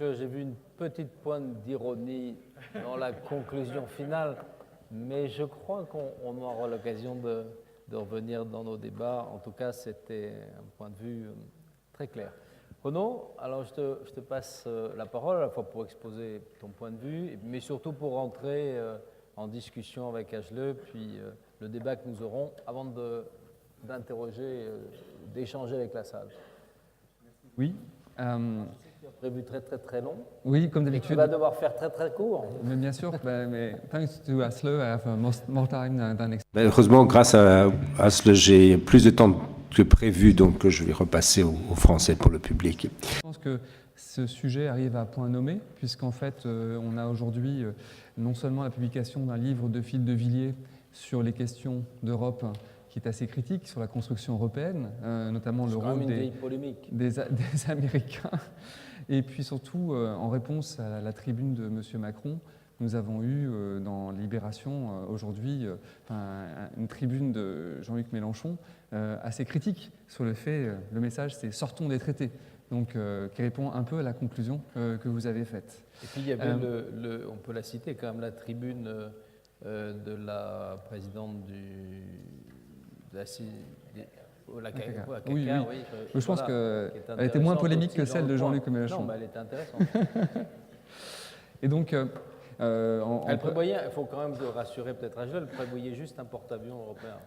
J'ai vu une petite pointe d'ironie dans la conclusion finale, mais je crois qu'on aura l'occasion de revenir dans nos débats. En tout cas, c'était un point de vue très clair. Renaud, alors je te passe la parole à la fois pour exposer ton point de vue, mais surtout pour rentrer en discussion avec Asle, puis le débat que nous aurons avant d'interroger, d'échanger avec la salle. Oui. Prévu très long. Oui, comme d'habitude. Tu vas devoir faire très court. Mais bien sûr, mais thanks to Asle, I have more time than expected. Heureusement, grâce à Asle, j'ai plus de temps que prévu, donc je vais repasser au français pour le public. Je pense que ce sujet arrive à point nommé, puisqu'en fait, on a aujourd'hui non seulement la publication d'un livre de Phil de Villiers sur les questions d'Europe, qui est assez critique sur la construction européenne, notamment le rôle des Américains. Et puis surtout, en réponse à la tribune de M. Macron, nous avons eu dans Libération aujourd'hui une tribune de Jean-Luc Mélenchon assez critique sur le fait, le message c'est « sortons des traités ». Donc, qui répond un peu à la conclusion que vous avez faite. Et puis il y avait on peut la citer quand même, la tribune de la présidente de la CACA, oui. Je pense qu'elle était moins polémique que celle de Jean-Luc Mélenchon. Non, mais elle était intéressante. Et donc, elle prévoyait, il faut quand même rassurer peut-être Asle, elle prévoyait juste un porte-avions européen.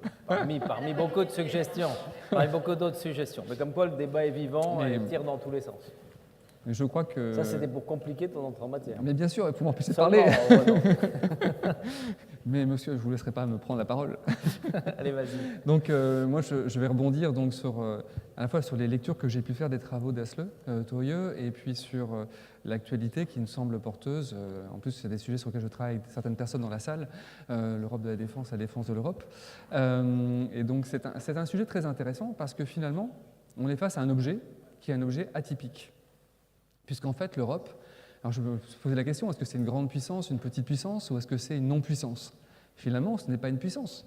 Donc, parmi beaucoup de suggestions, parmi beaucoup d'autres suggestions. Mais comme quoi le débat est vivant et tire dans tous les sens. Je crois que... Ça, c'était pour compliquer ton entrée en matière. Mais bien sûr, pour m'empêcher de parler. Mais monsieur, je ne vous laisserai pas me prendre la parole. Allez, vas-y. Donc, moi, je vais rebondir donc, à la fois sur les lectures que j'ai pu faire des travaux d'Asle Tourieux et puis sur l'actualité qui me semble porteuse. En plus, c'est des sujets sur lesquels je travaille avec certaines personnes dans la salle, l'Europe de la défense, la défense de l'Europe. Et donc, c'est un sujet très intéressant parce que finalement, on est face à un objet qui est un objet atypique. Puisqu'en fait, l'Europe, alors je me posais la question, est-ce que c'est une grande puissance, une petite puissance, ou est-ce que c'est une non-puissance? Finalement, ce n'est pas une puissance.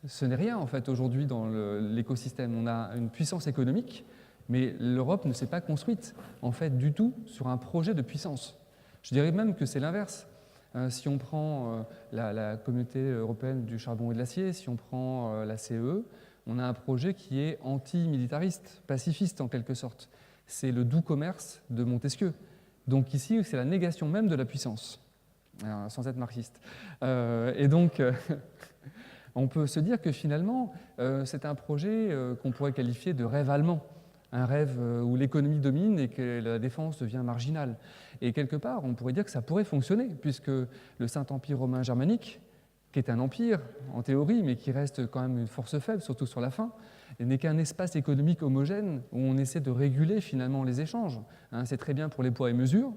Ce n'est rien, en fait, aujourd'hui dans l'écosystème. On a une puissance économique, mais l'Europe ne s'est pas construite, en fait, du tout sur un projet de puissance. Je dirais même que c'est l'inverse. Si on prend la communauté européenne du charbon et de l'acier, si on prend la CE, on a un projet qui est anti-militariste, pacifiste en quelque sorte. C'est le doux commerce de Montesquieu. Donc ici, c'est la négation même de la puissance, sans être marxiste. Et donc, on peut se dire que finalement, c'est un projet qu'on pourrait qualifier de rêve allemand, un rêve où l'économie domine et que la défense devient marginale. Et quelque part, on pourrait dire que ça pourrait fonctionner, puisque le Saint-Empire romain germanique, qui est un empire en théorie, mais qui reste quand même une force faible, surtout sur la fin, n'est qu'un espace économique homogène où on essaie de réguler finalement les échanges. C'est très bien pour les poids et mesures,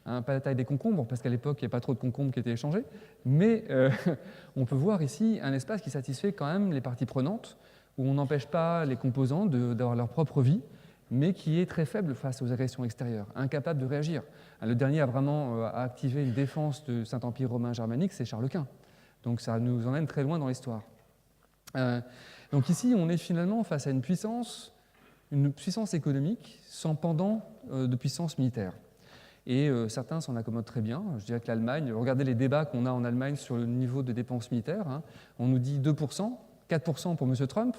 pas la taille des concombres, parce qu'à l'époque, il n'y a pas trop de concombres qui étaient échangés, mais on peut voir ici un espace qui satisfait quand même les parties prenantes, où on n'empêche pas les composants d'avoir leur propre vie, mais qui est très faible face aux agressions extérieures, incapable de réagir. Le dernier a vraiment activé une défense du Saint-Empire romain germanique, c'est Charles Quint. Donc ça nous emmène très loin dans l'histoire. Donc ici, on est finalement face à une puissance économique sans pendant de puissance militaire. Et certains s'en accommodent très bien. Je dirais que l'Allemagne, regardez les débats qu'on a en Allemagne sur le niveau de dépenses militaires. On nous dit 2%, 4% pour M. Trump.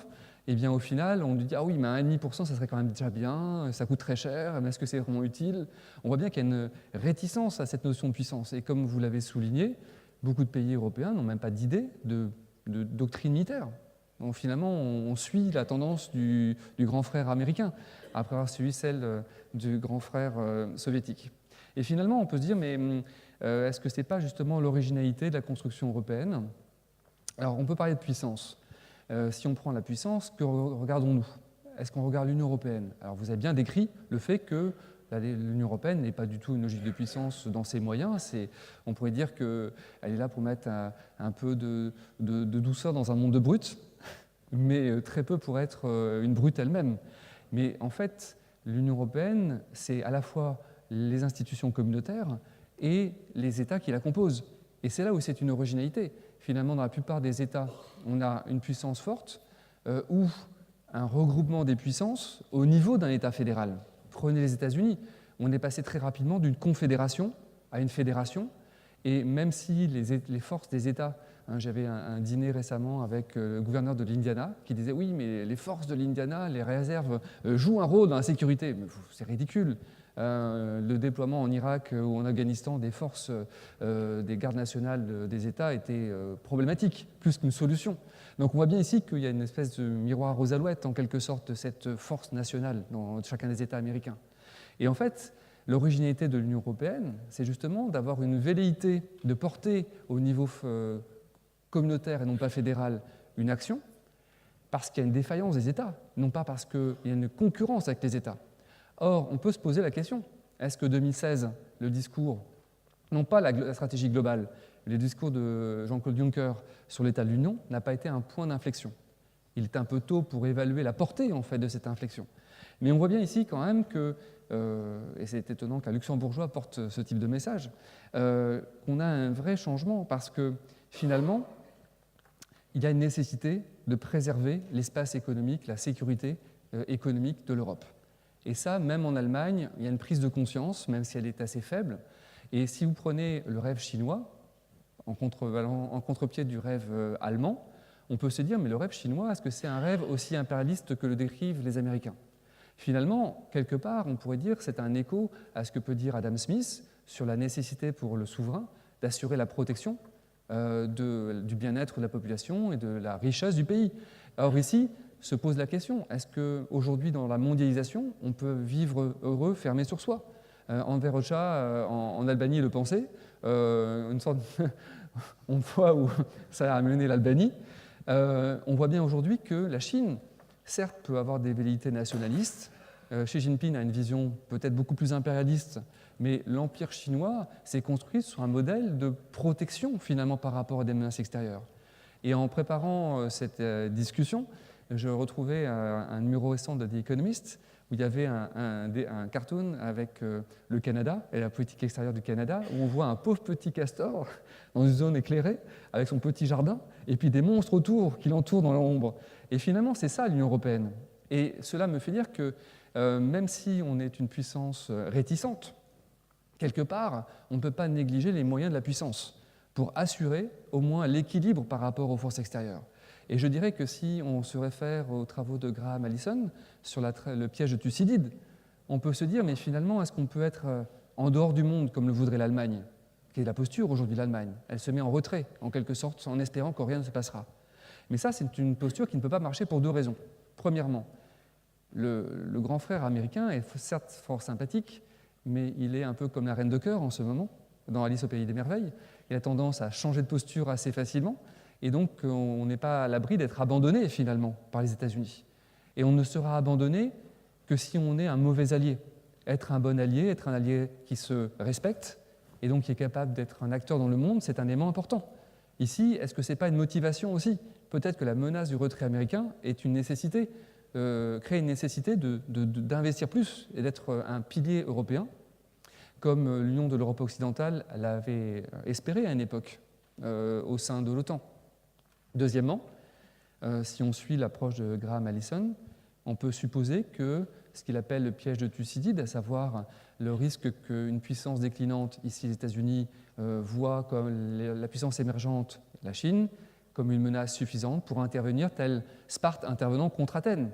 Et bien au final, on nous dit « Ah oui, mais 1,5%, ça serait quand même déjà bien, ça coûte très cher, mais est-ce que c'est vraiment utile ?» On voit bien qu'il y a une réticence à cette notion de puissance. Et comme vous l'avez souligné, beaucoup de pays européens n'ont même pas d'idée de doctrine militaire. Donc finalement, on suit la tendance du grand frère américain, après avoir suivi celle du grand frère soviétique. Et finalement, on peut se dire, mais est-ce que ce n'est pas justement l'originalité de la construction européenne? Alors, on peut parler de puissance. Si on prend la puissance, que regardons-nous? Est-ce qu'on regarde l'Union européenne? Alors, vous avez bien décrit le fait que l'Union européenne n'est pas du tout une logique de puissance dans ses moyens. On pourrait dire qu'elle est là pour mettre un peu de douceur dans un monde de brutes, mais très peu pour être une brute elle-même. Mais en fait, l'Union européenne, c'est à la fois les institutions communautaires et les États qui la composent. Et c'est là où c'est une originalité. Finalement, dans la plupart des États, on a une puissance forte ou un regroupement des puissances au niveau d'un État fédéral. Prenez les États-Unis. on est passé très rapidement d'une confédération à une fédération, et même si les forces des États, j'avais un dîner récemment avec le gouverneur de l'Indiana qui disait oui, mais les forces de l'Indiana, les réserves jouent un rôle dans la sécurité. Mais c'est ridicule. Le déploiement en Irak ou en Afghanistan des forces des gardes nationales des États était problématique, plus qu'une solution. Donc on voit bien ici qu'il y a une espèce de miroir aux alouettes, en quelque sorte, de cette force nationale dans chacun des États américains. Et en fait, l'originalité de l'Union européenne, c'est justement d'avoir une velléité de porter au niveau communautaire et non pas fédéral une action, parce qu'il y a une défaillance des États, non pas parce qu'il y a une concurrence avec les États. Or, on peut se poser la question, est-ce que 2016, le discours, non pas la stratégie globale, mais le discours de Jean-Claude Juncker sur l'état de l'Union n'a pas été un point d'inflexion? Il est un peu tôt pour évaluer la portée en fait, de cette inflexion. Mais on voit bien ici quand même que, et c'est étonnant qu'un luxembourgeois porte ce type de message, qu'on a un vrai changement parce que finalement, il y a une nécessité de préserver l'espace économique, la sécurité économique de l'Europe. Et ça, même en Allemagne, il y a une prise de conscience, même si elle est assez faible. Et si vous prenez le rêve chinois, en contre-pied du rêve allemand, on peut se dire, mais le rêve chinois, est-ce que c'est un rêve aussi impérialiste que le décrivent les Américains? Finalement, quelque part, on pourrait dire que c'est un écho à ce que peut dire Adam Smith sur la nécessité pour le souverain d'assurer la protection du bien-être de la population et de la richesse du pays. Or ici, se pose la question, est-ce qu'aujourd'hui, dans la mondialisation, on peut vivre heureux, fermé sur soi? Enver Hoxha, en Albanie, le pensait, une sorte on voit où ça a amené l'Albanie. On voit bien aujourd'hui que la Chine, certes, peut avoir des velléités nationalistes. Xi Jinping a une vision peut-être beaucoup plus impérialiste, mais l'empire chinois s'est construit sur un modèle de protection, finalement, par rapport à des menaces extérieures. Et en préparant cette discussion, je retrouvais un numéro récent de The Economist où il y avait un cartoon avec le Canada et la politique extérieure du Canada, où on voit un pauvre petit castor dans une zone éclairée avec son petit jardin et puis des monstres autour qui l'entourent dans l'ombre. Et finalement, c'est ça l'Union européenne. Et cela me fait dire que même si on est une puissance réticente, quelque part, on ne peut pas négliger les moyens de la puissance pour assurer au moins l'équilibre par rapport aux forces extérieures. Et je dirais que si on se réfère aux travaux de Graham Allison sur le piège de Thucydide, on peut se dire, mais finalement, est-ce qu'on peut être en dehors du monde comme le voudrait l'Allemagne, qui est la posture aujourd'hui de l'Allemagne? Elle se met en retrait, en quelque sorte, en espérant que rien ne se passera. Mais ça, c'est une posture qui ne peut pas marcher pour deux raisons. Premièrement, le grand frère américain est certes fort sympathique, mais il est un peu comme la reine de cœur en ce moment, dans Alice au pays des merveilles. Il a tendance à changer de posture assez facilement, et donc on n'est pas à l'abri d'être abandonné finalement par les États-Unis. Et on ne sera abandonné que si on est un mauvais allié. Être un bon allié, être un allié qui se respecte, et donc qui est capable d'être un acteur dans le monde, c'est un élément important. Ici, est-ce que ce n'est pas une motivation aussi? Peut-être que la menace du retrait américain est une nécessité, crée une nécessité d'investir plus et d'être un pilier européen, comme l'Union de l'Europe occidentale l'avait espéré à une époque au sein de l'OTAN. Deuxièmement, si on suit l'approche de Graham Allison, on peut supposer que ce qu'il appelle le piège de Thucydide, à savoir le risque qu'une puissance déclinante, ici les États-Unis, voit comme la puissance émergente, la Chine, comme une menace suffisante pour intervenir, tel Sparte intervenant contre Athènes.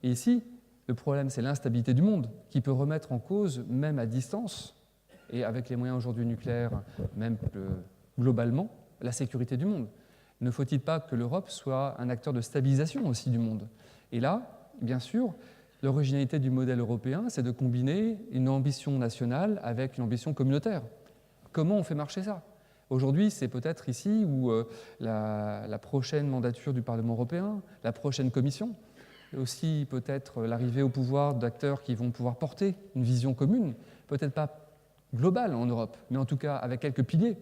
Et ici, le problème, c'est l'instabilité du monde, qui peut remettre en cause, même à distance, et avec les moyens aujourd'hui nucléaires, même globalement, la sécurité du monde. Ne faut-il pas que l'Europe soit un acteur de stabilisation aussi du monde? Et là, bien sûr, l'originalité du modèle européen, c'est de combiner une ambition nationale avec une ambition communautaire. Comment on fait marcher ça? Aujourd'hui, c'est peut-être ici où la prochaine mandature du Parlement européen, la prochaine commission, et aussi peut-être l'arrivée au pouvoir d'acteurs qui vont pouvoir porter une vision commune, peut-être pas globale en Europe, mais en tout cas avec quelques piliers.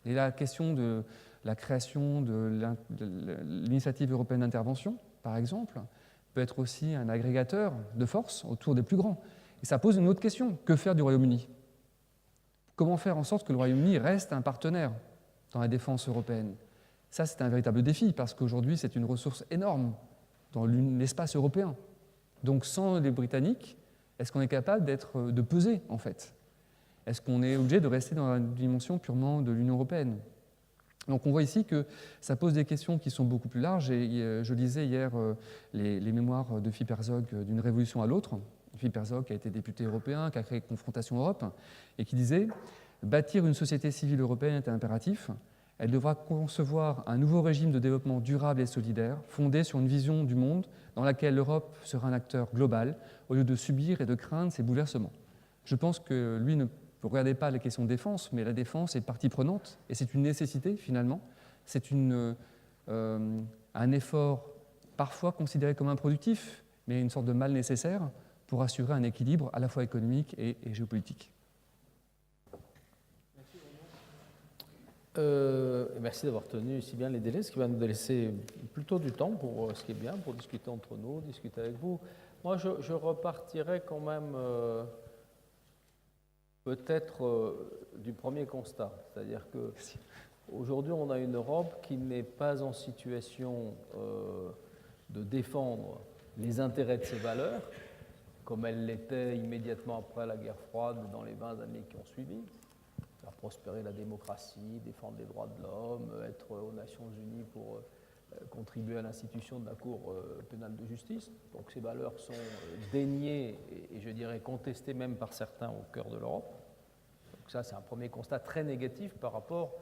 Et la question de la création de l'initiative européenne d'intervention, par exemple, peut être aussi un agrégateur de force autour des plus grands. Et ça pose une autre question. Que faire du Royaume-Uni? Comment faire en sorte que le Royaume-Uni reste un partenaire dans la défense européenne? Ça, c'est un véritable défi, parce qu'aujourd'hui, c'est une ressource énorme dans l'espace européen. Donc, sans les Britanniques, Est-ce qu'on est capable de peser, en fait? Est-ce qu'on est obligé de rester dans la dimension purement de l'Union européenne? Donc on voit ici que ça pose des questions qui sont beaucoup plus larges. Et je lisais hier les mémoires de Philippe Herzog d'une révolution à l'autre. Philippe Herzog qui a été député européen, qui a créé Confrontation Europe, et qui disait « Bâtir une société civile européenne est un impératif. Elle devra concevoir un nouveau régime de développement durable et solidaire, fondé sur une vision du monde dans laquelle l'Europe sera un acteur global, au lieu de subir et de craindre ces bouleversements. » Je pense que lui ne regardez pas les questions de défense, mais la défense est partie prenante, et c'est une nécessité finalement. C'est un effort parfois considéré comme improductif, mais une sorte de mal nécessaire pour assurer un équilibre à la fois économique et géopolitique. Merci d'avoir tenu si bien les délais, ce qui va nous laisser plutôt du temps, pour ce qui est bien, pour discuter entre nous, discuter avec vous. Moi, je repartirais quand même peut-être du premier constat, c'est-à-dire qu'aujourd'hui, on a une Europe qui n'est pas en situation de défendre les intérêts de ses valeurs, comme elle l'était immédiatement après la guerre froide dans les 20 années qui ont suivi. Faire prospérer la démocratie, défendre les droits de l'homme, être aux Nations Unies pour contribuer à l'institution de la Cour pénale de justice. Donc ces valeurs sont déniées et je dirais contestées même par certains au cœur de l'Europe. Donc ça, c'est un premier constat très négatif par rapport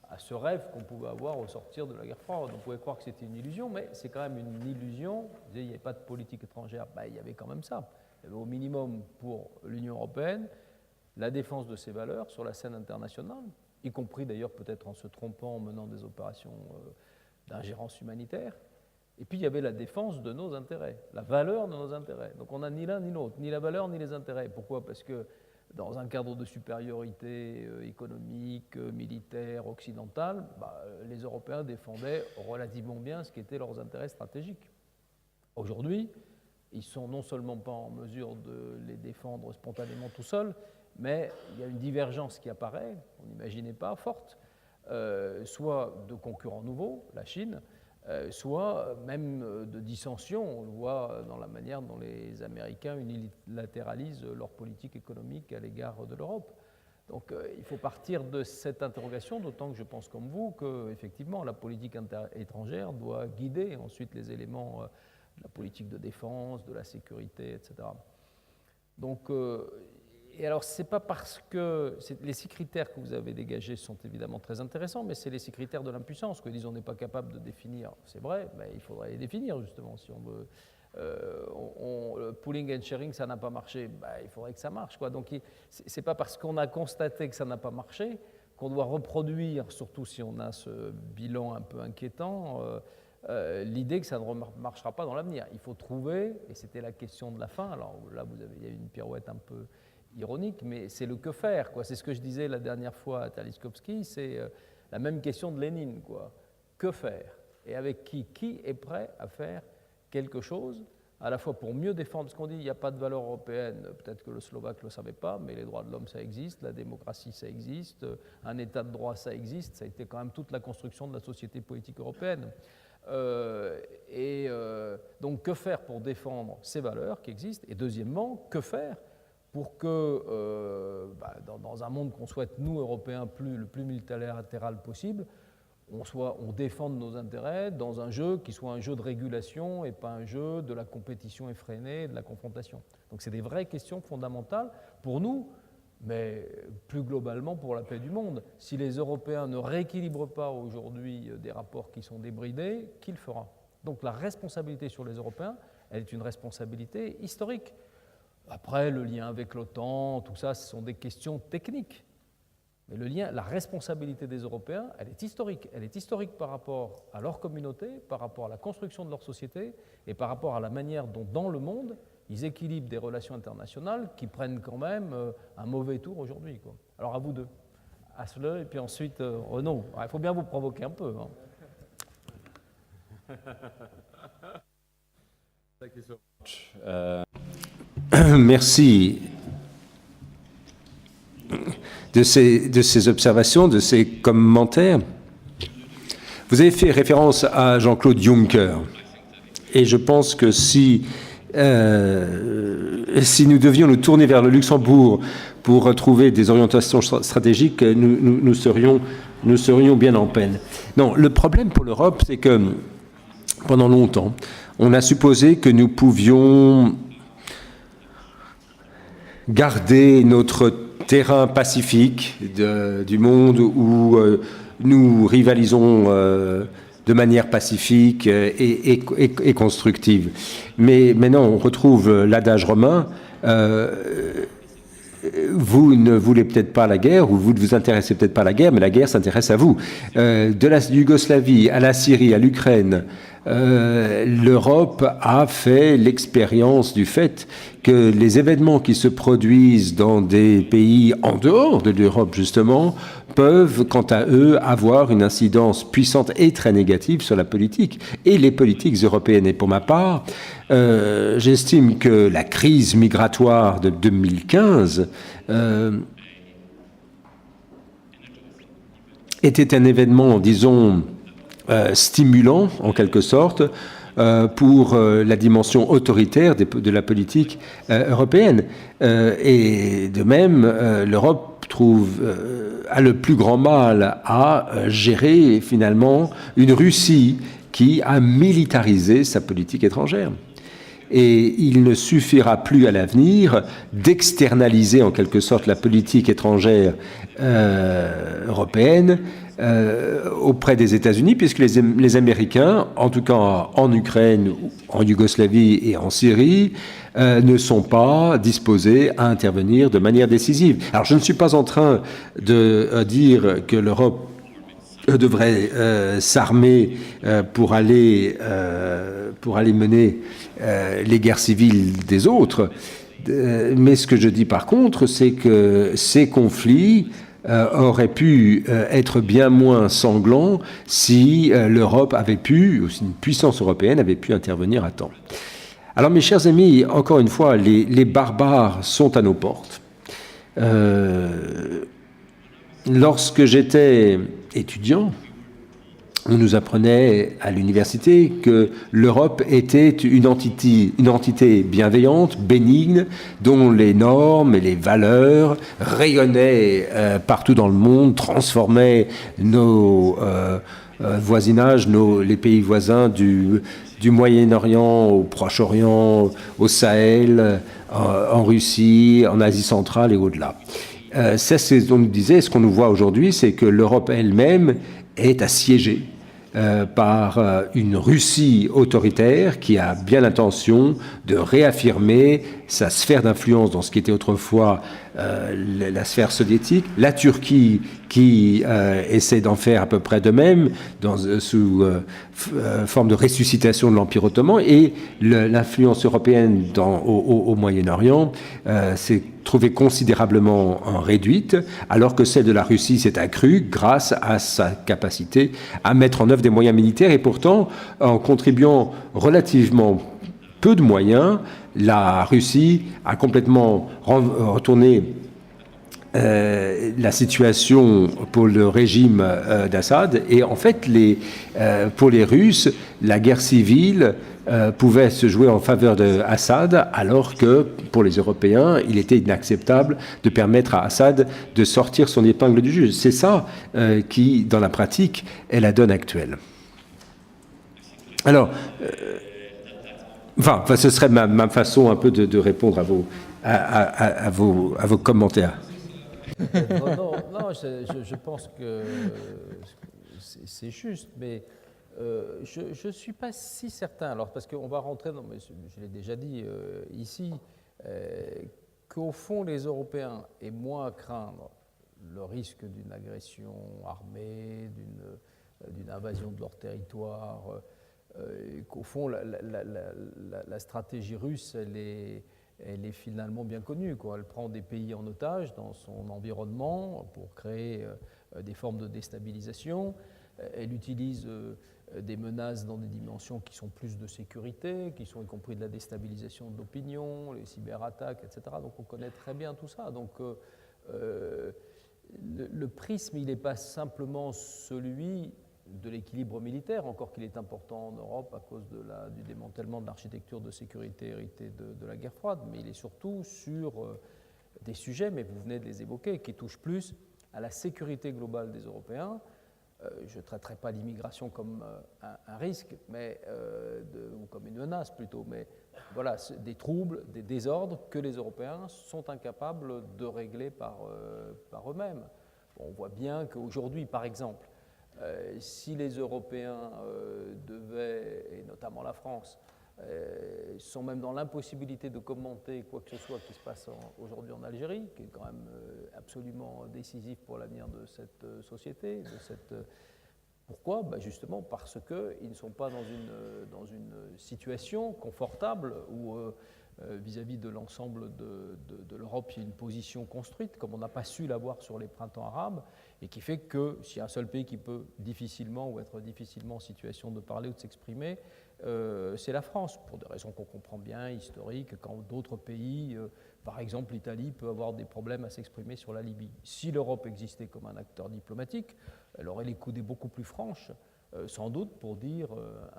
à ce rêve qu'on pouvait avoir au sortir de la guerre froide. On pouvait croire que c'était une illusion, mais c'est quand même une illusion. Il n'y avait pas de politique étrangère, il y avait quand même ça. Il y avait au minimum pour l'Union européenne la défense de ses valeurs sur la scène internationale, y compris d'ailleurs peut-être en se trompant en menant des opérations d'ingérence humanitaire. Et puis il y avait la défense de nos intérêts, la valeur de nos intérêts. Donc on n'a ni l'un ni l'autre, ni la valeur ni les intérêts. Pourquoi? Parce que dans un cadre de supériorité économique, militaire, occidentale, les Européens défendaient relativement bien ce qui étaient leurs intérêts stratégiques. Aujourd'hui, ils ne sont non seulement pas en mesure de les défendre spontanément tout seuls, mais il y a une divergence qui apparaît, on n'imaginait pas, forte, soit de concurrents nouveaux, la Chine, soit même de dissensions. On le voit dans la manière dont les Américains unilatéralisent leur politique économique à l'égard de l'Europe. Donc il faut partir de cette interrogation, d'autant que je pense comme vous qu'effectivement la politique étrangère doit guider ensuite les éléments de la politique de défense, de la sécurité, etc. Donc, et alors, c'est pas parce que les 6 critères que vous avez dégagés sont évidemment très intéressants, mais c'est les 6 critères de l'impuissance que disons on n'est pas capable de définir. C'est vrai, mais il faudrait les définir justement si on veut. Le pooling and sharing, ça n'a pas marché, il faudrait que ça marche, quoi. Donc, c'est pas parce qu'on a constaté que ça n'a pas marché qu'on doit reproduire, surtout si on a ce bilan un peu inquiétant. L'idée que ça ne marchera pas dans l'avenir. Il faut trouver, et c'était la question de la fin, alors là il y a une pirouette un peu ironique, mais c'est le que faire, quoi. C'est ce que je disais la dernière fois à Taliskovski, c'est la même question de Lénine, quoi. Que faire? Et avec qui? Qui est prêt à faire quelque chose, à la fois pour mieux défendre ce qu'on dit, il n'y a pas de valeur européenne, peut-être que le Slovaque ne le savait pas, mais les droits de l'homme, ça existe, la démocratie, ça existe, un état de droit, ça existe, ça a été quand même toute la construction de la société politique européenne. Donc, que faire pour défendre ces valeurs qui existent? Et deuxièmement, que faire pour que, dans un monde qu'on souhaite, nous, Européens, le plus multilatéral possible, on défende nos intérêts dans un jeu qui soit un jeu de régulation et pas un jeu de la compétition effrénée et de la confrontation. Donc, c'est des vraies questions fondamentales pour nous, mais plus globalement pour la paix du monde. Si les Européens ne rééquilibrent pas aujourd'hui des rapports qui sont débridés, qui le fera? Donc la responsabilité sur les Européens, elle est une responsabilité historique. Après, le lien avec l'OTAN, tout ça, ce sont des questions techniques. Mais la responsabilité des Européens, elle est historique. Elle est historique par rapport à leur communauté, par rapport à la construction de leur société et par rapport à la manière dont, dans le monde, ils équilibrent des relations internationales qui prennent quand même un mauvais tour aujourd'hui, quoi. Alors à vous deux, Asle et puis ensuite Renaud. Il faut bien vous provoquer un peu, hein. Merci de ces observations, de ces commentaires. Vous avez fait référence à Jean-Claude Juncker. Et je pense que si si nous devions nous tourner vers le Luxembourg pour trouver des orientations stratégiques, nous serions bien en peine. Non, le problème pour l'Europe, c'est que pendant longtemps, on a supposé que nous pouvions garder notre terrain pacifique du monde où nous rivalisons de manière pacifique et constructive. Mais maintenant, on retrouve l'adage romain. Vous ne voulez peut-être pas la guerre, ou vous ne vous intéressez peut-être pas à la guerre, mais la guerre s'intéresse à vous. De la Yougoslavie à la Syrie, à l'Ukraine, l'Europe a fait l'expérience du fait que les événements qui se produisent dans des pays en dehors de l'Europe, justement, peuvent, quant à eux, avoir une incidence puissante et très négative sur la politique et les politiques européennes. Et pour ma part, j'estime que la crise migratoire de 2015 était un événement, disons, stimulant, en quelque sorte, pour la dimension autoritaire de la politique européenne. Et de même, l'Europe a le plus grand mal à gérer finalement une Russie qui a militarisé sa politique étrangère. Et il ne suffira plus à l'avenir d'externaliser en quelque sorte la politique étrangère européenne auprès des États-Unis, puisque les Américains, en tout cas en Ukraine, en Yougoslavie et en Syrie, ne sont pas disposés à intervenir de manière décisive. Alors je ne suis pas en train de dire que l'Europe devrait s'armer pour aller mener les guerres civiles des autres. Mais ce que je dis par contre, c'est que ces conflits auraient pu être bien moins sanglants si l'Europe avait pu, ou si une puissance européenne avait pu intervenir à temps. Alors mes chers amis, encore une fois, les barbares sont à nos portes. Lorsque j'étais étudiant, on nous apprenait à l'université que l'Europe était une entité bienveillante, bénigne, dont les normes et les valeurs rayonnaient partout dans le monde, transformaient nos voisinages, les pays voisins du Moyen-Orient au Proche-Orient, au Sahel, en Russie, en Asie centrale et au-delà. C'est ce qu'on nous disait, ce qu'on nous voit aujourd'hui, c'est que l'Europe elle-même est assiégée par une Russie autoritaire qui a bien l'intention de réaffirmer sa sphère d'influence dans ce qui était autrefois la sphère soviétique, la Turquie qui essaie d'en faire à peu près de même sous forme de ressuscitation de l'Empire ottoman, et l'influence européenne au Moyen-Orient s'est trouvée considérablement réduite, alors que celle de la Russie s'est accrue grâce à sa capacité à mettre en œuvre des moyens militaires, et pourtant, en contribuant relativement peu de moyens, la Russie a complètement retourné la situation pour le régime d'Assad. Et en fait, pour les Russes, la guerre civile pouvait se jouer en faveur d'Assad, alors que pour les Européens, il était inacceptable de permettre à Assad de sortir son épingle du jeu. C'est ça qui, dans la pratique, est la donne actuelle. Alors, ce serait ma façon un peu de répondre à vos commentaires. Non, je pense que c'est juste, mais je ne suis pas si certain, alors parce qu'on va rentrer dans, mais je l'ai déjà dit ici, qu'au fond les Européens aient moins à craindre le risque d'une agression armée, d'une invasion de leur territoire, qu'au fond la stratégie russe, elle est finalement bien connue, quoi. Elle prend des pays en otage dans son environnement pour créer des formes de déstabilisation. Elle utilise des menaces dans des dimensions qui sont plus de sécurité, qui sont y compris de la déstabilisation de l'opinion, les cyberattaques, etc. Donc on connaît très bien tout ça. Donc le prisme, il n'est pas simplement celui de l'équilibre militaire, encore qu'il est important en Europe à cause du démantèlement de l'architecture de sécurité héritée de la guerre froide, mais il est surtout sur des sujets, mais vous venez de les évoquer, qui touchent plus à la sécurité globale des Européens. Je ne traiterai pas l'immigration comme un risque, ou comme une menace plutôt, mais voilà, des troubles, des désordres que les Européens sont incapables de régler par eux-mêmes. Bon, on voit bien qu'aujourd'hui, par exemple, si les Européens devaient, et notamment la France, sont même dans l'impossibilité de commenter quoi que ce soit qui se passe aujourd'hui en Algérie, qui est quand même absolument décisif pour l'avenir de cette société. Pourquoi ? Justement parce qu'ils ne sont pas dans une situation confortable où, vis-à-vis de l'ensemble de l'Europe, il y a une position construite, comme on n'a pas su l'avoir sur les printemps arabes, et qui fait que s'il y a un seul pays qui peut difficilement ou être difficilement en situation de parler ou de s'exprimer, c'est la France, pour des raisons qu'on comprend bien, historiques, quand d'autres pays, par exemple l'Italie, peut avoir des problèmes à s'exprimer sur la Libye. Si l'Europe existait comme un acteur diplomatique, elle aurait les coudées beaucoup plus franches, sans doute pour dire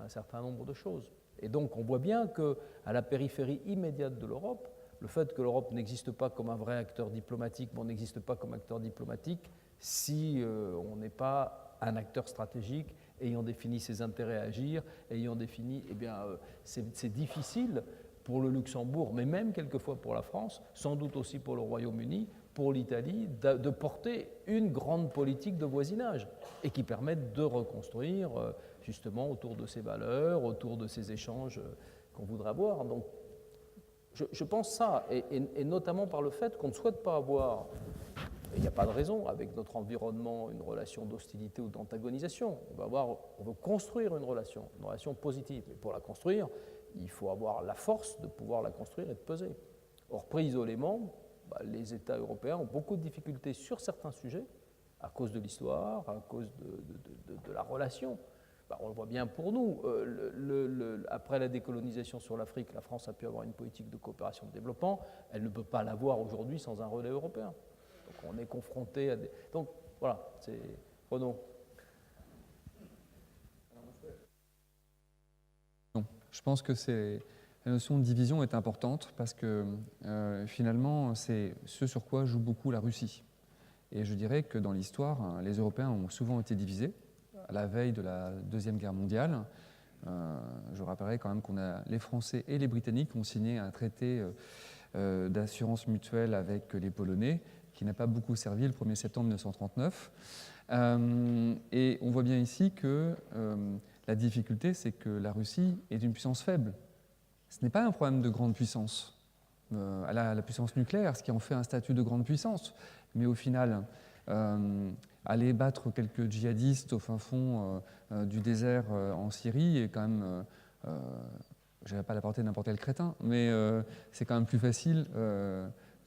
un certain nombre de choses. Et donc on voit bien qu'à la périphérie immédiate de l'Europe, le fait que l'Europe n'existe pas comme un vrai acteur diplomatique, mais on n'existe pas comme acteur diplomatique si on n'est pas un acteur stratégique ayant défini ses intérêts à agir, ayant défini, c'est difficile pour le Luxembourg, mais même quelquefois pour la France, sans doute aussi pour le Royaume-Uni, pour l'Italie, de porter une grande politique de voisinage et qui permette de reconstruire justement autour de ces valeurs, autour de ces échanges qu'on voudrait avoir. Donc, je pense ça, et notamment par le fait qu'on ne souhaite pas avoir, et il n'y a pas de raison, avec notre environnement, une relation d'hostilité ou d'antagonisation. On veut construire une relation positive. Mais pour la construire, il faut avoir la force de pouvoir la construire et de peser. Or, pris isolément, les États européens ont beaucoup de difficultés sur certains sujets, à cause de l'histoire, à cause de la relation. On le voit bien pour nous. Après la décolonisation sur l'Afrique, la France a pu avoir une politique de coopération de développement. Elle ne peut pas l'avoir aujourd'hui sans un relais européen. Donc on est confronté à des... Donc voilà, c'est... Renaud. Je pense que la notion de division est importante parce que finalement, c'est ce sur quoi joue beaucoup la Russie. Et je dirais que dans l'histoire, les Européens ont souvent été divisés. À la veille de la Deuxième Guerre mondiale, je rappellerai quand même qu'on a les Français et les Britanniques ont signé un traité d'assurance mutuelle avec les Polonais qui n'a pas beaucoup servi le 1er septembre 1939. Et on voit bien ici que la difficulté, c'est que la Russie est une puissance faible. Ce n'est pas un problème de grande puissance. Elle a la puissance nucléaire, ce qui en fait un statut de grande puissance. Mais au final, aller battre quelques djihadistes au fin fond du désert en Syrie est quand même... je ne vais pas la porter n'importe quel crétin, mais c'est quand même plus facile,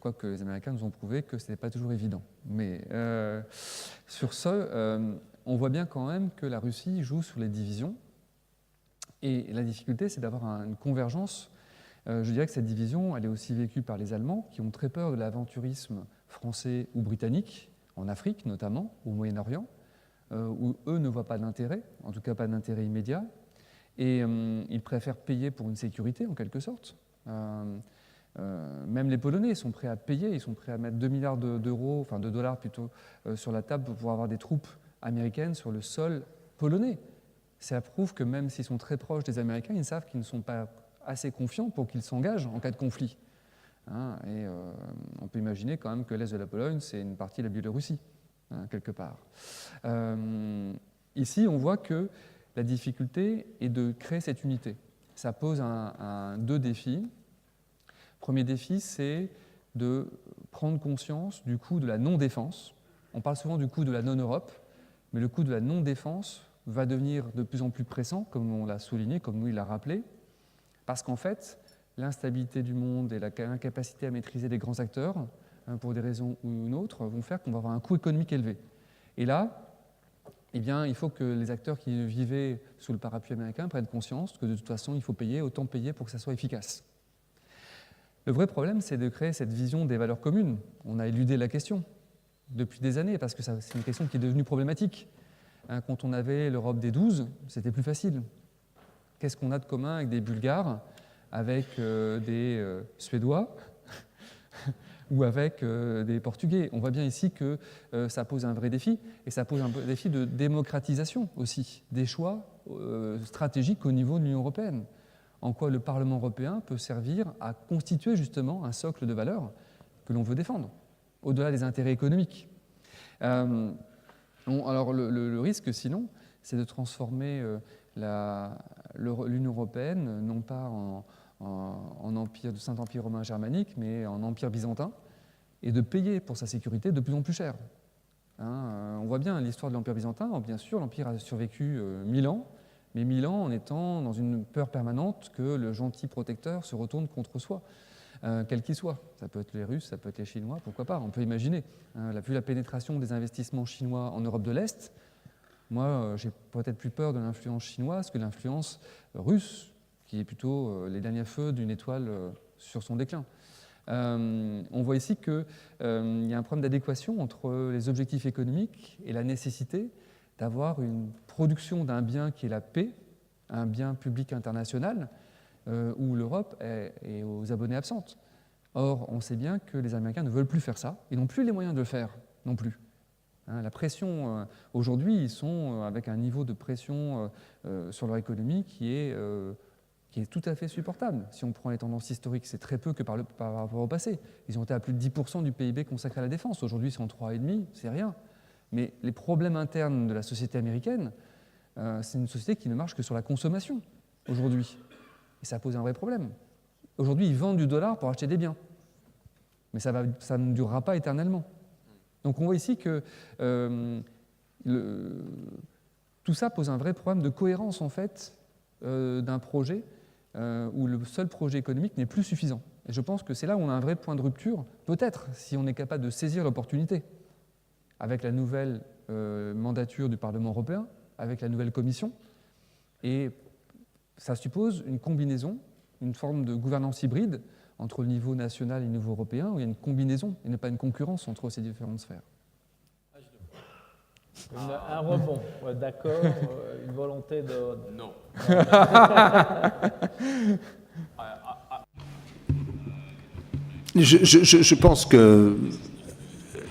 quoique les Américains nous ont prouvé que ce n'est pas toujours évident. Mais sur ce, on voit bien quand même que la Russie joue sur les divisions. Et la difficulté, c'est d'avoir une convergence. Je dirais que cette division, elle est aussi vécue par les Allemands, qui ont très peur de l'aventurisme français ou britannique, en Afrique notamment, au Moyen-Orient, où eux ne voient pas d'intérêt, en tout cas pas d'intérêt immédiat, et ils préfèrent payer pour une sécurité, en quelque sorte. Même les Polonais sont prêts à payer, ils sont prêts à mettre 2 milliards d'euros, enfin de dollars plutôt, sur la table pour avoir des troupes américaines sur le sol polonais. Ça prouve que même s'ils sont très proches des Américains, ils savent qu'ils ne sont pas assez confiants pour qu'ils s'engagent en cas de conflit. Et on peut imaginer quand même que l'Est de la Pologne, c'est une partie de la Biélorussie, quelque part. Ici, on voit que la difficulté est de créer cette unité. Ça pose deux défis. Premier défi, c'est de prendre conscience du coût de la non-défense. On parle souvent du coût de la non-Europe, mais le coût de la non-défense va devenir de plus en plus pressant, comme on l'a souligné, comme nous il l'a rappelé, parce qu'en fait, l'instabilité du monde et l'incapacité à maîtriser les grands acteurs, pour des raisons ou une autre, vont faire qu'on va avoir un coût économique élevé. Et là, eh bien, il faut que les acteurs qui vivaient sous le parapluie américain prennent conscience que de toute façon, il faut payer, autant payer pour que ça soit efficace. Le vrai problème, c'est de créer cette vision des valeurs communes. On a éludé la question depuis des années, parce que c'est une question qui est devenue problématique. hein. Quand on avait l'Europe des 12, c'était plus facile. Qu'est-ce qu'on a de commun avec des Bulgares, avec des Suédois ou avec des Portugais? On voit bien ici que ça pose un vrai défi, et ça pose un défi de démocratisation aussi, des choix stratégiques au niveau de l'Union européenne. En quoi le Parlement européen peut servir à constituer justement un socle de valeurs que l'on veut défendre, au-delà des intérêts économiques. Alors le risque, sinon, c'est de transformer l'Union européenne, non pas en empire de Saint-Empire romain germanique, mais en empire byzantin, et de payer pour sa sécurité de plus en plus cher. On voit bien l'histoire de l'empire byzantin. Bien sûr, l'empire a survécu 1000 ans, mais 1000 ans en étant dans une peur permanente que le gentil protecteur se retourne contre soi, quel qu'il soit. Ça peut être les Russes, ça peut être les Chinois, pourquoi pas, on peut imaginer. Vu la pénétration des investissements chinois en Europe de l'Est, moi, j'ai peut-être plus peur de l'influence chinoise que l'influence russe, qui est plutôt les derniers feux d'une étoile sur son déclin. On voit ici qu'il y a un problème d'adéquation entre les objectifs économiques et la nécessité d'avoir une production d'un bien qui est la paix, un bien public international, où l'Europe est aux abonnés absentes. Or, on sait bien que les Américains ne veulent plus faire ça, ils n'ont plus les moyens de le faire non plus. La pression, aujourd'hui, ils sont avec un niveau de pression sur leur économie qui est tout à fait supportable. Si on prend les tendances historiques, c'est très peu que par rapport au passé. Ils ont été à plus de 10% du PIB consacré à la défense. Aujourd'hui, c'est en 3,5%, c'est rien. Mais les problèmes internes de la société américaine, c'est une société qui ne marche que sur la consommation, aujourd'hui. Et ça pose un vrai problème. Aujourd'hui, ils vendent du dollar pour acheter des biens. Mais ça ne durera pas éternellement. Donc on voit ici que tout ça pose un vrai problème de cohérence, en fait, d'un projet où le seul projet économique n'est plus suffisant. Et je pense que c'est là où on a un vrai point de rupture, peut-être, si on est capable de saisir l'opportunité, avec la nouvelle mandature du Parlement européen, avec la nouvelle Commission. Et ça suppose une combinaison, une forme de gouvernance hybride entre le niveau national et le niveau européen, où il y a une combinaison et non pas une concurrence entre ces différentes sphères. Un rebond, ouais, d'accord, une volonté de... Non. Je pense que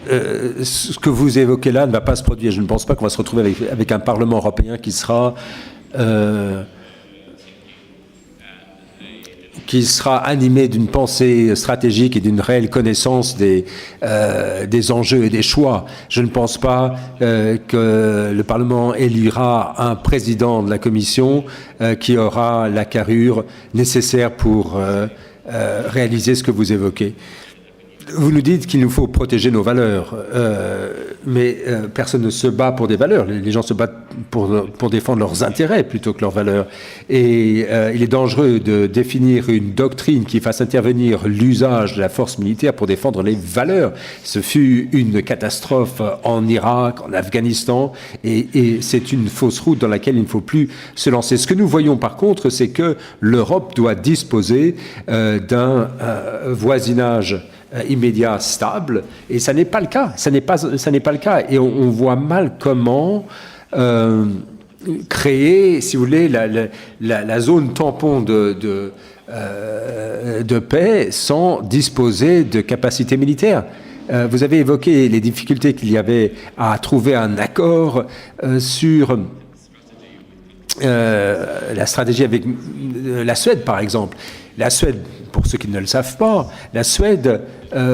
ce que vous évoquez là ne va pas se produire. Je ne pense pas qu'on va se retrouver avec un Parlement européen qui sera animé d'une pensée stratégique et d'une réelle connaissance des enjeux et des choix. Je ne pense pas que le Parlement élira un président de la Commission qui aura la carrure nécessaire pour réaliser ce que vous évoquez. Vous nous dites qu'il nous faut protéger nos valeurs, mais personne ne se bat pour des valeurs. Les gens se battent pour défendre leurs intérêts plutôt que leurs valeurs. Et il est dangereux de définir une doctrine qui fasse intervenir l'usage de la force militaire pour défendre les valeurs. Ce fut une catastrophe en Irak, en Afghanistan, et c'est une fausse route dans laquelle il ne faut plus se lancer. Ce que nous voyons par contre, c'est que l'Europe doit disposer d'un voisinage immédiat, stable, et ça n'est pas le cas. Ça n'est pas le cas. Et on voit mal comment créer, si vous voulez, la zone tampon de paix sans disposer de capacités militaires. Vous avez évoqué les difficultés qu'il y avait à trouver un accord sur la stratégie avec la Suède, par exemple. La Suède, pour ceux qui ne le savent pas, la Suède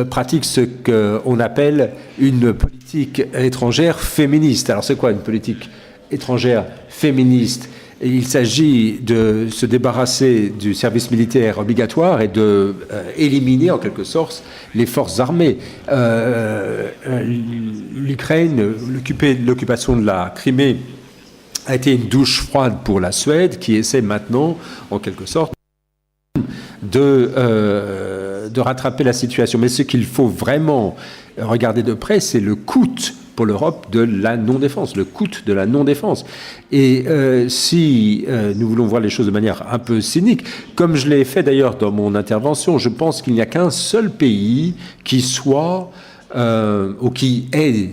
pratique ce qu'on appelle une politique étrangère féministe. Alors c'est quoi une politique étrangère féministe? Il s'agit de se débarrasser du service militaire obligatoire et de éliminer en quelque sorte les forces armées. L'Ukraine, l'occupation de la Crimée a été une douche froide pour la Suède qui essaie maintenant en quelque sorte de rattraper la situation. Mais ce qu'il faut vraiment regarder de près, c'est le coût pour l'Europe de la non-défense, le coût de la non-défense. Et si nous voulons voir les choses de manière un peu cynique, comme je l'ai fait d'ailleurs dans mon intervention, je pense qu'il n'y a qu'un seul pays qui soit ou qui est,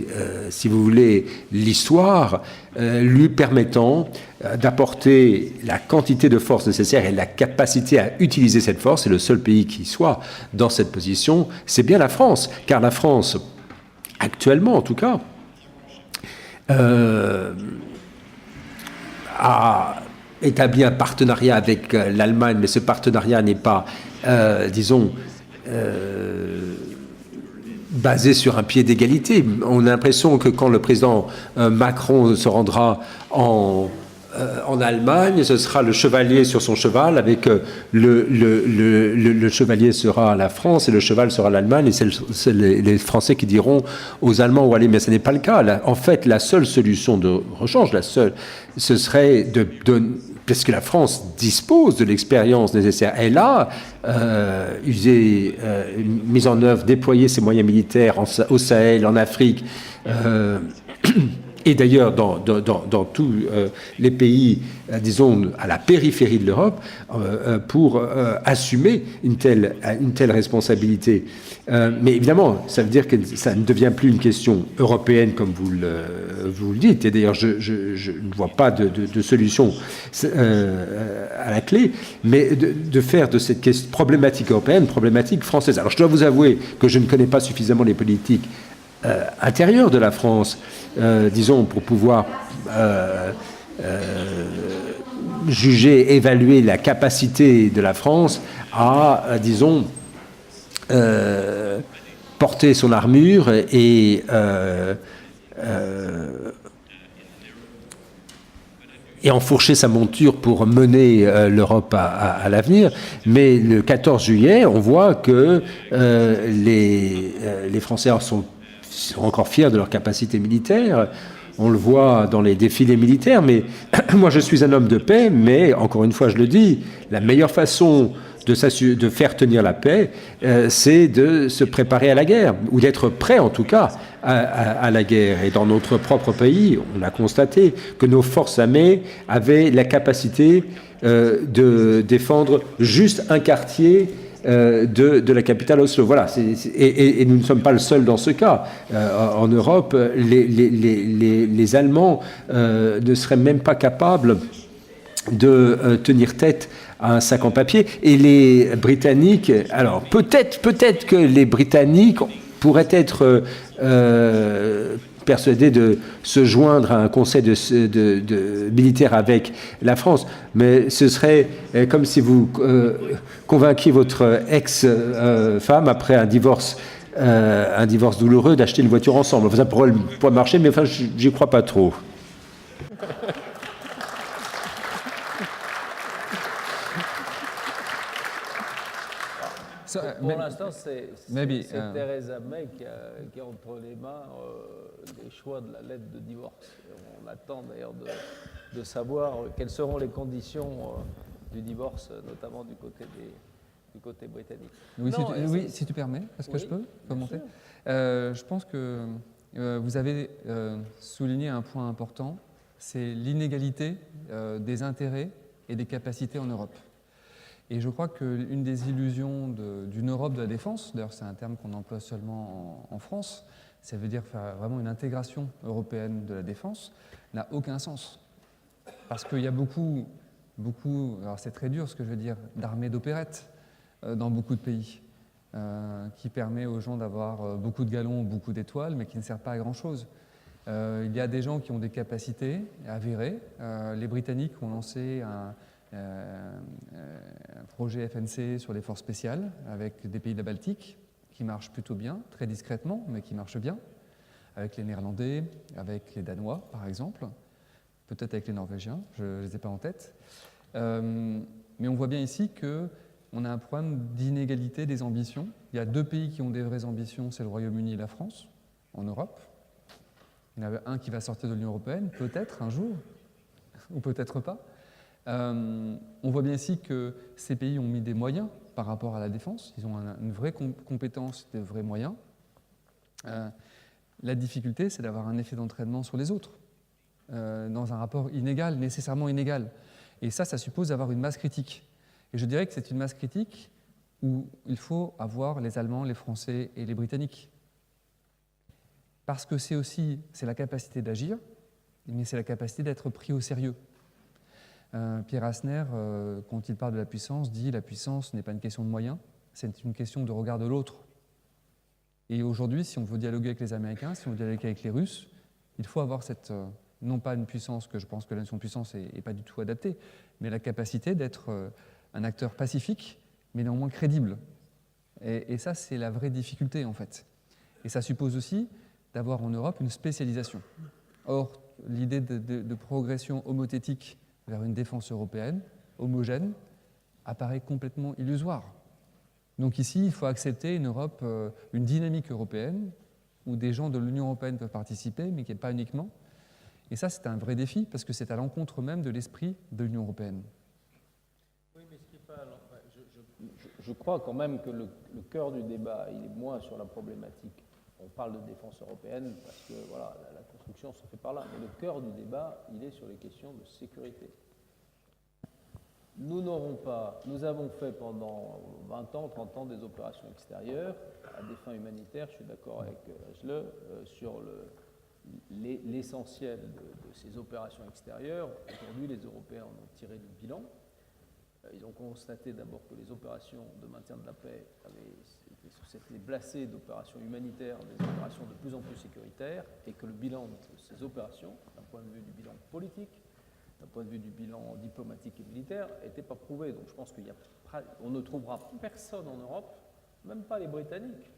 si vous voulez, l'histoire, lui permettant d'apporter la quantité de force nécessaire et la capacité à utiliser cette force. Et le seul pays qui soit dans cette position, c'est bien la France, car la France, actuellement en tout cas, a établi un partenariat avec l'Allemagne, mais ce partenariat n'est pas, disons, basé sur un pied d'égalité. On a l'impression que quand le président Macron se rendra en Allemagne, ce sera le chevalier sur son cheval, avec le chevalier sera la France et le cheval sera l'Allemagne, et c'est les Français qui diront aux Allemands où aller, mais ce n'est pas le cas. En fait, la seule solution de rechange, ce serait parce que la France dispose de l'expérience nécessaire. Elle a mis en œuvre, déployé ses moyens militaires au Sahel, en Afrique, et d'ailleurs dans tous les pays, disons, à la périphérie de l'Europe, pour assumer une telle responsabilité. Mais évidemment, ça veut dire que ça ne devient plus une question européenne, comme vous le dites. Et d'ailleurs, je ne vois pas de solution à la clé, mais de faire de cette problématique européenne, problématique française. Alors, je dois vous avouer que je ne connais pas suffisamment les politiques intérieures de la France, disons, pour pouvoir juger, évaluer la capacité de la France à, disons, porter son armure et enfourcher sa monture pour mener l'Europe à l'avenir. Mais le 14 juillet, on voit que les Français sont encore fiers de leur capacité militaire. On le voit dans les défilés militaires, mais moi je suis un homme de paix, mais encore une fois je le dis, la meilleure façon de faire tenir la paix, c'est de se préparer à la guerre, ou d'être prêt en tout cas à la guerre. Et dans notre propre pays, on a constaté que nos forces armées avaient la capacité de défendre juste un quartier de la capitale Oslo. Voilà, et nous ne sommes pas le seul dans ce cas. En Europe, les Allemands ne seraient même pas capables de tenir tête à un sac en papier. Et les Britanniques, alors peut-être que les Britanniques pourraient être persuadés de se joindre à un conseil militaire avec la France, mais ce serait comme si vous convainquiez votre ex-femme après un divorce douloureux d'acheter une voiture ensemble. Enfin, ça pourrait marcher, mais enfin, j'y crois pas trop. Pour l'instant, c'est Theresa May qui a entre les mains les choix de la lettre de divorce. On attend d'ailleurs de savoir quelles seront les conditions du divorce, notamment du côté britannique. Oui, si tu permets, est-ce que je peux commenter ? Je pense que vous avez souligné un point important, c'est l'inégalité des intérêts et des capacités en Europe. Et je crois qu'une des illusions d'une Europe de la défense, d'ailleurs c'est un terme qu'on emploie seulement en France, ça veut dire faire vraiment une intégration européenne de la défense, n'a aucun sens. Parce qu'il y a beaucoup, alors c'est très dur ce que je veux dire, d'armées d'opérettes dans beaucoup de pays, qui permet aux gens d'avoir beaucoup de galons, beaucoup d'étoiles, mais qui ne servent pas à grand-chose. Il y a des gens qui ont des capacités avérées. Les Britanniques ont lancé un projet FNC sur les forces spéciales avec des pays de la Baltique qui marche plutôt bien, très discrètement, mais qui marche bien, avec les Néerlandais, avec les Danois, par exemple, peut-être avec les Norvégiens, je ne les ai pas en tête. Mais on voit bien ici qu'on a un problème d'inégalité des ambitions. Il y a deux pays qui ont des vraies ambitions, c'est le Royaume-Uni et la France, en Europe. Il y en a un qui va sortir de l'Union européenne, peut-être un jour, ou peut-être pas. On voit bien ici que ces pays ont mis des moyens par rapport à la défense, ils ont une vraie compétence, des vrais moyens. La difficulté, c'est d'avoir un effet d'entraînement sur les autres, dans un rapport inégal, nécessairement inégal. Et ça suppose d'avoir une masse critique. Et je dirais que c'est une masse critique où il faut avoir les Allemands, les Français et les Britanniques. parce que c'est la capacité d'agir, mais c'est la capacité d'être pris au sérieux. Pierre Asner, quand il parle de la puissance, dit la puissance n'est pas une question de moyens, c'est une question de regard de l'autre. Et aujourd'hui, si on veut dialoguer avec les Américains, si on veut dialoguer avec les Russes, il faut avoir cette, non pas une puissance, que je pense que la notion de puissance n'est pas du tout adaptée, mais la capacité d'être un acteur pacifique, mais néanmoins crédible. Et ça, c'est la vraie difficulté, en fait. Et ça suppose aussi d'avoir en Europe une spécialisation. Or, l'idée de progression homothétique vers une défense européenne, homogène, apparaît complètement illusoire. Donc ici, il faut accepter une Europe, une dynamique européenne, où des gens de l'Union européenne peuvent participer, mais qui n'est pas uniquement. Et ça, c'est un vrai défi, parce que c'est à l'encontre même de l'esprit de l'Union européenne. Oui, mais ce qui est pas... Je crois quand même que le cœur du débat, il est moins sur la problématique. On parle de défense européenne parce que voilà, la construction se fait par là. Mais le cœur du débat, il est sur les questions de sécurité. Nous avons fait pendant 20 ans, 30 ans des opérations extérieures à des fins humanitaires, je suis d'accord avec Ashle, sur l'essentiel de ces opérations extérieures. Aujourd'hui, les Européens en ont tiré le bilan. Ils ont constaté d'abord que les opérations de maintien de la paix s'étaient blessées d'opérations humanitaires, des opérations de plus en plus sécuritaires, et que le bilan de ces opérations, d'un point de vue du bilan politique, d'un point de vue du bilan diplomatique et militaire, n'était pas prouvé. Donc je pense qu'on ne trouvera personne en Europe, même pas les Britanniques,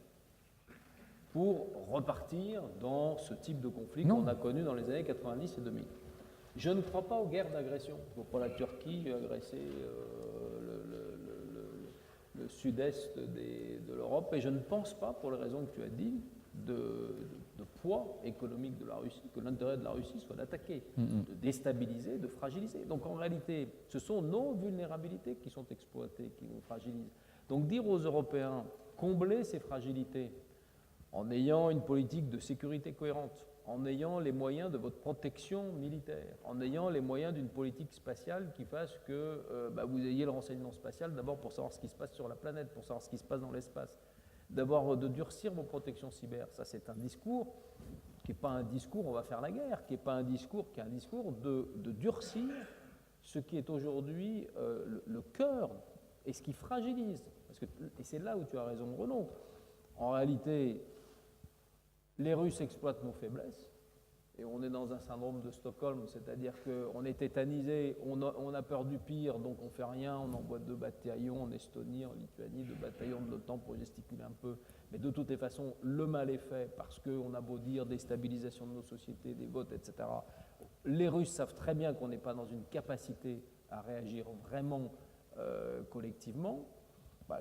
pour repartir dans ce type de conflit qu'on a connu dans les années 90 et 2000. Je ne crois pas aux guerres d'agression. Je ne vois pas la Turquie agresser le sud-est de l'Europe, et je ne pense pas, pour les raisons que tu as dit, de poids économique de la Russie, que l'intérêt de la Russie soit d'attaquer, de déstabiliser, de fragiliser. Donc en réalité, ce sont nos vulnérabilités qui sont exploitées, qui nous fragilisent. Donc dire aux Européens, combler ces fragilités en ayant une politique de sécurité cohérente, en ayant les moyens de votre protection militaire, en ayant les moyens d'une politique spatiale qui fasse que vous ayez le renseignement spatial d'abord pour savoir ce qui se passe sur la planète, pour savoir ce qui se passe dans l'espace, de durcir vos protections cyber. Ça, c'est un discours qui n'est pas un discours on va faire la guerre, qui est un discours de durcir ce qui est aujourd'hui le cœur et ce qui fragilise. Et c'est là où tu as raison, Renaud. En réalité, les Russes exploitent nos faiblesses et on est dans un syndrome de Stockholm, c'est-à-dire qu'on est tétanisé, on a peur du pire, donc on ne fait rien, on envoie 2 bataillons en Estonie, en Lituanie, 2 bataillons de l'OTAN pour gesticuler un peu. Mais de toutes les façons, le mal est fait parce qu'on a beau dire déstabilisation de nos sociétés, des votes, etc. Les Russes savent très bien qu'on n'est pas dans une capacité à réagir vraiment collectivement.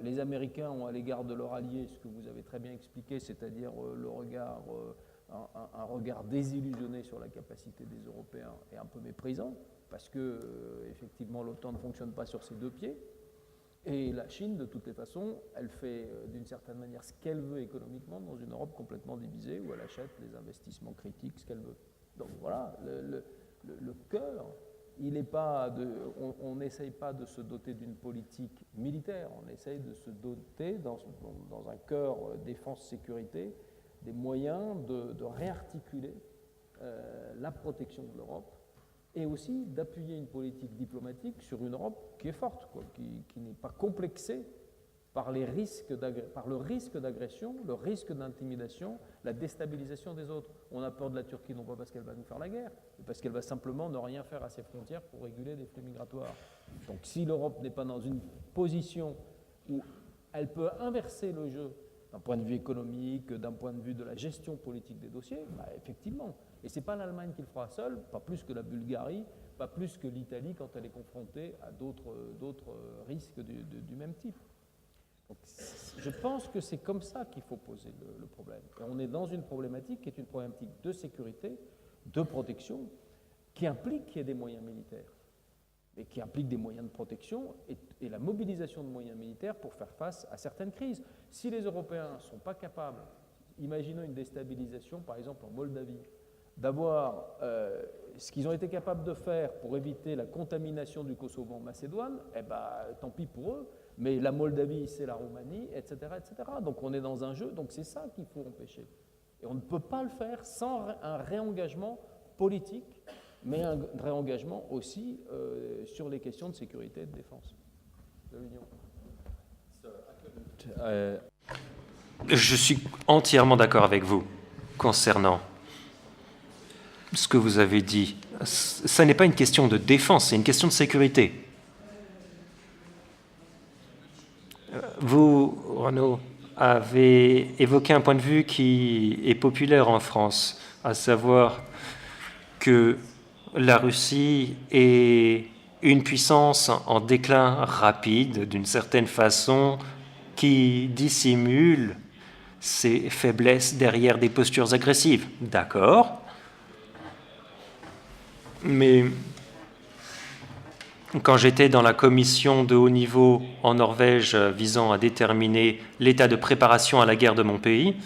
Les Américains ont à l'égard de leur allié ce que vous avez très bien expliqué, c'est-à-dire un regard désillusionné sur la capacité des Européens et un peu méprisant, parce que effectivement l'OTAN ne fonctionne pas sur ses 2 pieds. Et la Chine, de toutes les façons, elle fait d'une certaine manière ce qu'elle veut économiquement dans une Europe complètement divisée, où elle achète les investissements critiques, ce qu'elle veut. Donc voilà, le cœur. Il n'est pas on n'essaye pas de se doter d'une politique militaire, on essaye de se doter dans un cœur défense-sécurité des moyens de réarticuler la protection de l'Europe et aussi d'appuyer une politique diplomatique sur une Europe qui est forte, qui n'est pas complexée par le risque d'agression, le risque d'intimidation, la déstabilisation des autres. On a peur de la Turquie, non pas parce qu'elle va nous faire la guerre, mais parce qu'elle va simplement ne rien faire à ses frontières pour réguler les flux migratoires. Donc si l'Europe n'est pas dans une position où elle peut inverser le jeu d'un point de vue économique, d'un point de vue de la gestion politique des dossiers, effectivement. Et ce n'est pas l'Allemagne qui le fera seule, pas plus que la Bulgarie, pas plus que l'Italie quand elle est confrontée à d'autres risques du même type. Donc, je pense que c'est comme ça qu'il faut poser le problème. Et on est dans une problématique qui est une problématique de sécurité, de protection, qui implique qu'il y ait des moyens militaires, et qui implique des moyens de protection et la mobilisation de moyens militaires pour faire face à certaines crises. Si les Européens ne sont pas capables, imaginons une déstabilisation, par exemple en Moldavie, d'avoir ce qu'ils ont été capables de faire pour éviter la contamination du Kosovo en Macédoine, tant pis pour eux, mais la Moldavie, c'est la Roumanie, etc., etc. Donc on est dans un jeu, donc c'est ça qu'il faut empêcher. Et on ne peut pas le faire sans un réengagement politique, mais un réengagement aussi sur les questions de sécurité et de défense de l'Union. Je suis entièrement d'accord avec vous concernant ce que vous avez dit. Ça n'est pas une question de défense, c'est une question de sécurité. Vous, Renaud, avez évoqué un point de vue qui est populaire en France, à savoir que la Russie est une puissance en déclin rapide, d'une certaine façon, qui dissimule ses faiblesses derrière des postures agressives. D'accord. Mais quand j'étais dans la commission de haut niveau en Norvège visant à déterminer l'état de préparation à la guerre de mon pays,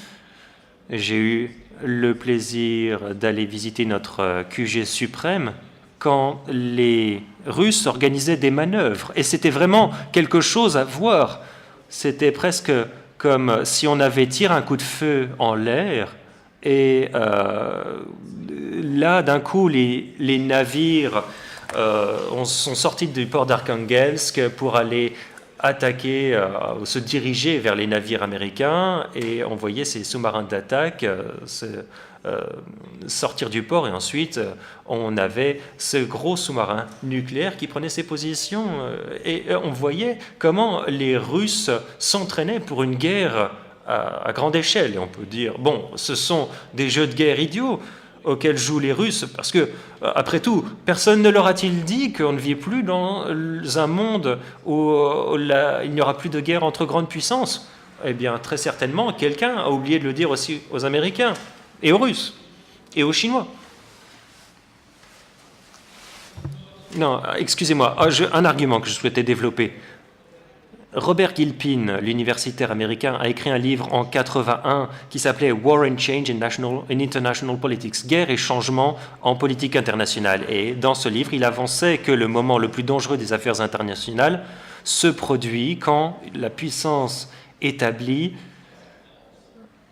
j'ai eu le plaisir d'aller visiter notre QG suprême quand les Russes organisaient des manœuvres. Et c'était vraiment quelque chose à voir. C'était presque comme si on avait tiré un coup de feu en l'air et là, d'un coup, les navires sont sortis du port d'Arkhangelsk pour aller attaquer, se diriger vers les navires américains, et on voyait ces sous-marins d'attaque sortir du port, et ensuite on avait ce gros sous-marin nucléaire qui prenait ses positions, et on voyait comment les Russes s'entraînaient pour une guerre à grande échelle. Et on peut dire, bon, ce sont des jeux de guerre idiots auxquels jouent les Russes, parce que, après tout, personne ne leur a-t-il dit qu'on ne vit plus dans un monde où il n'y aura plus de guerre entre grandes puissances? Eh bien, très certainement, quelqu'un a oublié de le dire aussi aux Américains, et aux Russes, et aux Chinois. Non, excusez-moi, un argument que je souhaitais développer. Robert Gilpin, l'universitaire américain, a écrit un livre en 81 qui s'appelait War and Change in International Politics, guerre et changement en politique internationale. Et dans ce livre, il avançait que le moment le plus dangereux des affaires internationales se produit quand la puissance établie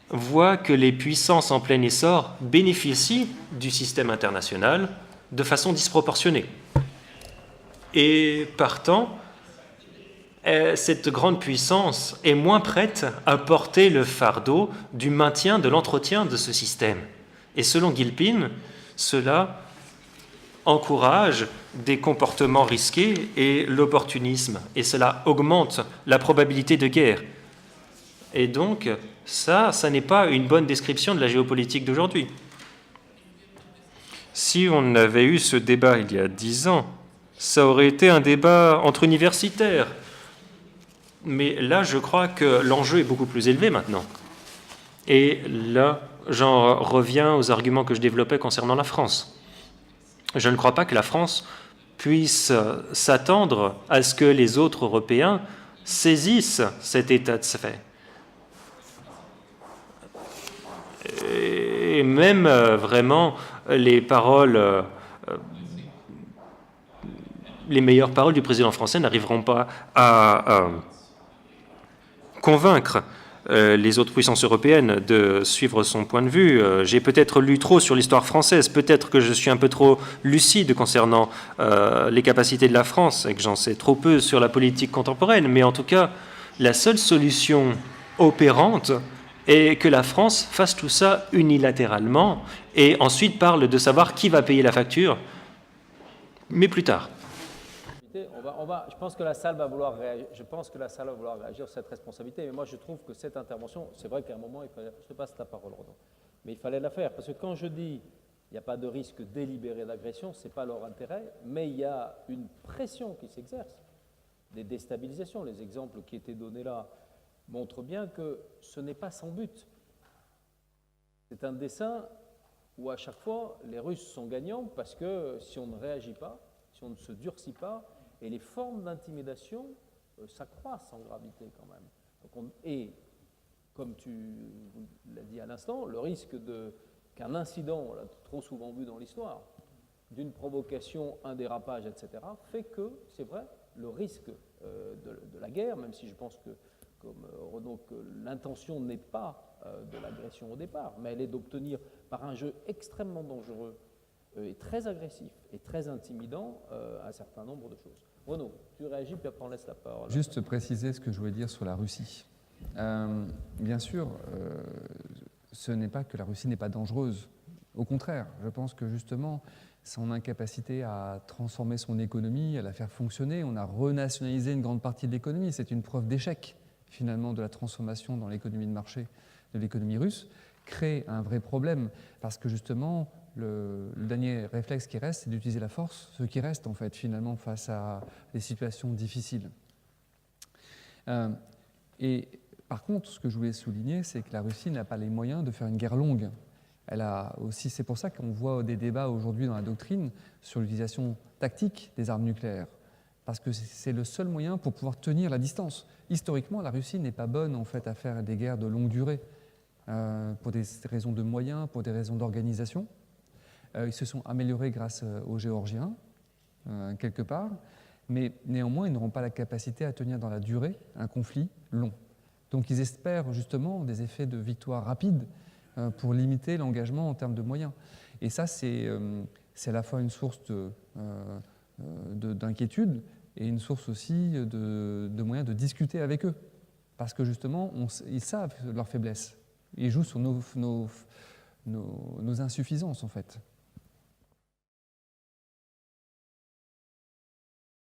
voit que les puissances en plein essor bénéficient du système international de façon disproportionnée. Et partant, cette grande puissance est moins prête à porter le fardeau du maintien, de l'entretien de ce système. Et selon Gilpin, cela encourage des comportements risqués et l'opportunisme, et cela augmente la probabilité de guerre. Et donc, ça n'est pas une bonne description de la géopolitique d'aujourd'hui. Si on avait eu ce débat il y a 10 ans, ça aurait été un débat entre universitaires. Mais là, je crois que l'enjeu est beaucoup plus élevé maintenant. Et là, j'en reviens aux arguments que je développais concernant la France. Je ne crois pas que la France puisse s'attendre à ce que les autres Européens saisissent cet état de fait. Et même vraiment les paroles, les meilleures paroles du président français n'arriveront pas à convaincre les autres puissances européennes de suivre son point de vue. J'ai peut-être lu trop sur l'histoire française, peut-être que je suis un peu trop lucide concernant les capacités de la France et que j'en sais trop peu sur la politique contemporaine, mais en tout cas, la seule solution opérante est que la France fasse tout ça unilatéralement et ensuite parle de savoir qui va payer la facture, mais plus tard. Je pense que la salle va vouloir réagir. Je pense que la salle va vouloir réagir sur cette responsabilité. Mais moi, je trouve que cette intervention, c'est vrai qu'à un moment, il fallait. Je te passe ta parole, Renaud. Mais il fallait la faire parce que quand je dis il n'y a pas de risque délibéré d'agression, c'est pas leur intérêt, mais il y a une pression qui s'exerce, des déstabilisations. Les exemples qui étaient donnés là montrent bien que ce n'est pas sans but. C'est un dessin où à chaque fois les Russes sont gagnants parce que si on ne réagit pas, si on ne se durcit pas, et les formes d'intimidation s'accroissent en gravité quand même. Et comme tu l'as dit à l'instant, le risque qu'un incident, on l'a trop souvent vu dans l'histoire, d'une provocation, un dérapage, etc., fait que, c'est vrai, le risque de la guerre, même si je pense que, comme Renaud, que l'intention n'est pas de l'agression au départ, mais elle est d'obtenir par un jeu extrêmement dangereux et très agressif et très intimidant un certain nombre de choses. Renaud, tu réagis, puis après on laisse la parole. Juste préciser ce que je voulais dire sur la Russie. Bien sûr, ce n'est pas que la Russie n'est pas dangereuse. Au contraire, je pense que justement, son incapacité à transformer son économie, à la faire fonctionner, on a renationalisé une grande partie de l'économie. C'est une preuve d'échec, finalement, de la transformation dans l'économie de marché de l'économie russe, crée un vrai problème, parce que justement, le dernier réflexe qui reste, c'est d'utiliser la force, ce qui reste, en fait, finalement, face à des situations difficiles. Et par contre, ce que je voulais souligner, c'est que la Russie n'a pas les moyens de faire une guerre longue. Elle a aussi, c'est pour ça qu'on voit des débats aujourd'hui dans la doctrine sur l'utilisation tactique des armes nucléaires, parce que c'est le seul moyen pour pouvoir tenir la distance. Historiquement, la Russie n'est pas bonne en fait à faire des guerres de longue durée, pour des raisons de moyens, pour des raisons d'organisation. Ils se sont améliorés grâce aux Géorgiens, quelque part, mais néanmoins, ils n'auront pas la capacité à tenir dans la durée un conflit long. Donc ils espèrent justement des effets de victoire rapide pour limiter l'engagement en termes de moyens. Et ça, c'est à la fois une source d'inquiétude et une source aussi de moyens de discuter avec eux. Parce que justement, ils savent leurs faiblesses. Ils jouent sur nos insuffisances, en fait.